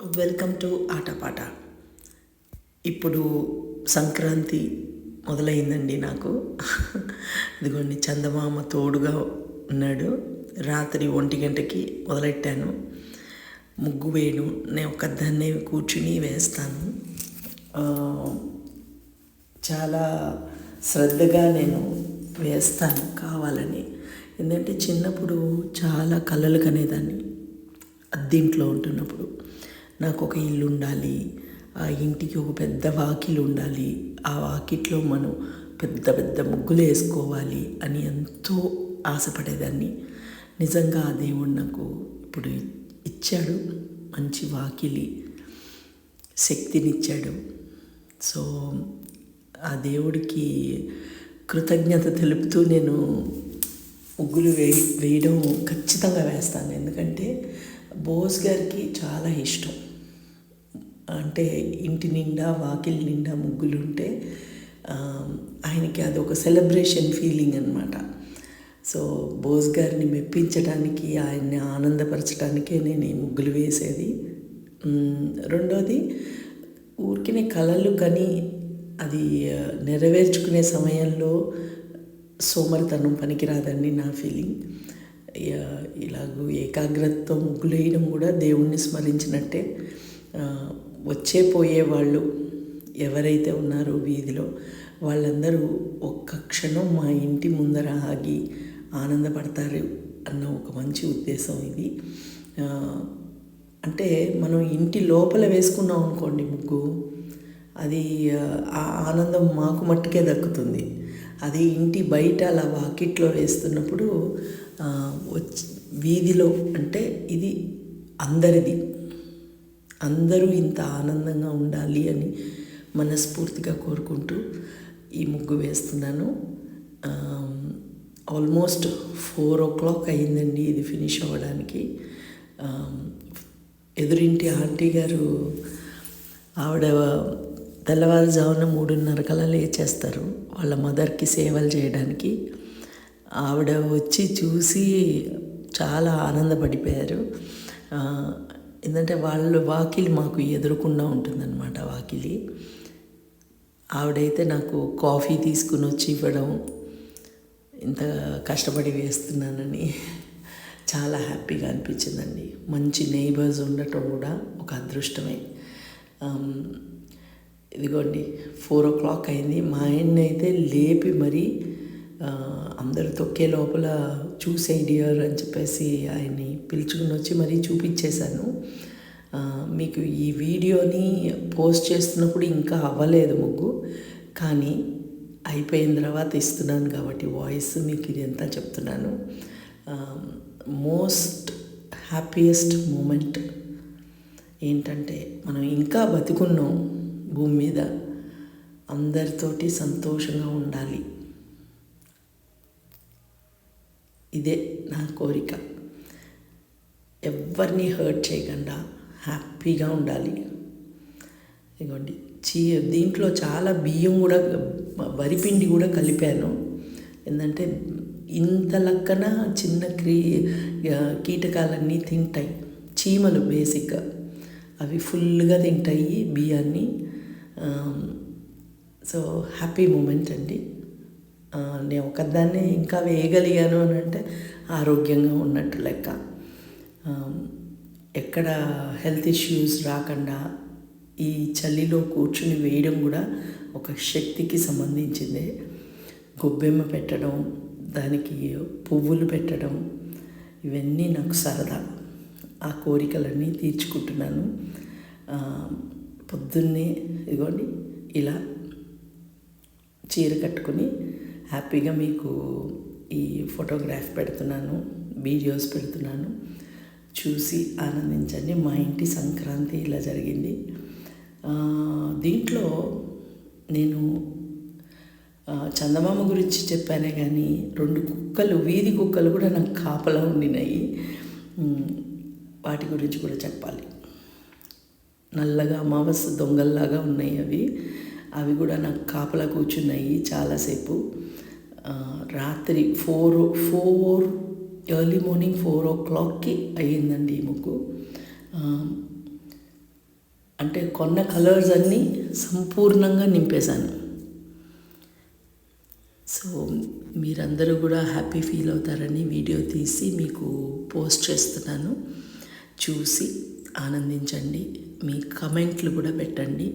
Welcome to ఆటపాట. ఇప్పుడు సంక్రాంతి మొదలైందండి నాకు. ఇదిగోండి చందమామ తోడుగా ఉన్నాడు. రాత్రి 1 గంటకి మొదలెట్టాను ముగ్గు వేయడం. నేను ఒక్కదాన్నే కూర్చుని వేస్తాను. చాలా శ్రద్ధగా నేను వేస్తాను కావాలని. ఎందుకంటే చిన్నప్పుడు చాలా కలలు కనేదాన్ని. అద్దీంట్లో ఉంటున్నప్పుడు నాకు ఒక ఇల్లు ఉండాలి, ఆ ఇంటికి ఒక పెద్ద వాకిలి ఉండాలి, ఆ వాకిట్లో మనం పెద్ద పెద్ద ముగ్గులు వేసుకోవాలి అని ఎంతో ఆశపడేదాన్ని. నిజంగా ఆ దేవుడు నాకు ఇప్పుడు ఇచ్చాడు, మంచి వాకిలి శక్తినిచ్చాడు. సో ఆ దేవుడికి కృతజ్ఞత తెలుపుతూ నేను ముగ్గులు వేయడం ఖచ్చితంగా వేస్తాను. ఎందుకంటే బోస్ గారికి చాలా ఇష్టం. అంటే ఇంటి నిండా వాకిలి నిండా ముగ్గులు ఉంటే ఆయనకి అదొక సెలబ్రేషన్ ఫీలింగ్ అనమాట. సో బోస్ గారిని మెప్పించడానికి, ఆయన్ని ఆనందపరచడానికే నేను ఈ ముగ్గులు వేసేది. రెండోది, ఊరికినే కలలు కని అది నెరవేర్చుకునే సమయంలో సోమరితనం పనికిరాదని నా ఫీలింగ్. ఇలాగూ ఏకాగ్రతతో ముగ్గులు వేయడం కూడా దేవుణ్ణి స్మరించినట్టే. వచ్చే పోయే వాళ్ళు ఎవరైతే ఉన్నారో వీధిలో వాళ్ళందరూ ఒక్క క్షణం మా ఇంటి ముందర ఆగి ఆనందపడతారు అన్న ఒక మంచి ఉద్దేశం ఇది. అంటే మనం ఇంటి లోపల వేసుకున్నాం అనుకోండి ముగ్గు, అది ఆ ఆనందం మాకు మట్టుకే దక్కుతుంది. అది ఇంటి బయట అలా వాకిట్లో వేస్తున్నప్పుడు వీధిలో, అంటే ఇది అందరిది, అందరూ ఇంత ఆనందంగా ఉండాలి అని మనస్ఫూర్తిగా కోరుకుంటూ ఈ ముగ్గు వేస్తున్నాను. ఆల్మోస్ట్ 4 o'clock అయిందండి ఇది ఫినిష్ అవ్వడానికి. ఎదురింటి ఆంటీ గారు, ఆవిడ తెల్లవారుజామున 3:30 కల్లా లేచేస్తారు వాళ్ళ మదర్కి సేవలు చేయడానికి. ఆవిడ వచ్చి చూసి చాలా ఆనందపడిపోయారు. ఎందుకంటే వాళ్ళు వాకిలి మాకు ఎదురుకుండా ఉంటుందన్నమాట వాకిలి. ఆవిడైతే నాకు కాఫీ తీసుకుని వచ్చి ఇవ్వడం, ఇంత కష్టపడి వేస్తున్నానని చాలా హ్యాపీగా అనిపించిందండి. మంచి నైబర్స్ ఉండటం కూడా ఒక అదృష్టమే. ఇదిగోండి 4 o'clock అయింది. మా ఆయన్ని అయితే లేపి మరీ అందరూ తొక్కే లోపల చూసే డియర్ అని చెప్పేసి ఆయన్ని పిలుచుకుని వచ్చి మరీ చూపించేశాను. మీకు ఈ వీడియోని పోస్ట్ చేస్తున్నప్పుడు ఇంకా అవ్వలేదు ముగ్గు, కానీ అయిపోయిన తర్వాత ఇస్తున్నాను కాబట్టి వాయిస్ మీకు ఇది ఎంత చెప్తున్నాను. మోస్ట్ హ్యాపీయెస్ట్ మూమెంట్ ఏంటంటే, మనం ఇంకా బతికున్నాం భూమి మీద, అందరితోటి సంతోషంగా ఉండాలి. ఇదే నా కోరిక. ఎవరిని హర్ట్ చేయకుండా హ్యాపీగా ఉండాలి. ఇదిగోండి దీంట్లో చాలా బియ్యం కూడా, వరిపిండి కూడా కలిపాను. ఎందుకంటే ఇంత లక్కన చిన్న కీటకాలన్నీ తింటాయి. చీమలు బేసిక్గా అవి ఫుల్గా తింటాయి బియ్యాన్ని. సో హ్యాపీ మూమెంట్ అండి. నేను ఒకదాన్నే ఇంకా వేయగలిగాను అని అంటే ఆరోగ్యంగా ఉన్నట్టు లెక్క. ఎక్కడ హెల్త్ ఇష్యూస్ రాకుండా ఈ చలిలో కూర్చుని వేయడం కూడా ఒక శక్తికి సంబంధించిందే. గొబ్బెమ్మ పెట్టడం, దానికి పువ్వులు పెట్టడం, ఇవన్నీ నాకు సరదా. ఆ కోరికలన్నీ తీర్చుకుంటున్నాను. పొద్దున్నే ఇదిగోండి ఇలా చీర కట్టుకుని హ్యాపీగా మీకు ఈ ఫోటోగ్రాఫ్ పెడుతున్నాను, వీడియోస్ పెడుతున్నాను, చూసి ఆనందించండి. మా ఇంటి సంక్రాంతి ఇలా జరిగింది. దీంట్లో నేను చందమామ గురించి చెప్పానే కానీ 2 కుక్కలు, వీధి కుక్కలు కూడా నాకు కాపలా ఉండినాయి. వాటి గురించి కూడా చెప్పాలి. నల్లగా అమావాస్య దొంగల్లాగా ఉన్నాయి అవి కూడా నాకు కాపలా కూర్చున్నాయి చాలాసేపు. రాత్రి 4 ఎర్లీ మార్నింగ్ 4 o'clockకి అయ్యిందండి ఈ ముగ్గు. అంటే కొన్న కలర్స్ అన్నీ సంపూర్ణంగా నింపేశాను. సో మీరందరూ కూడా హ్యాపీ ఫీల్ అవుతారని వీడియో తీసి మీకు పోస్ట్ చేస్తున్నాను. చూసి ఆనందించండి, మీ కమెంట్లు కూడా పెట్టండి.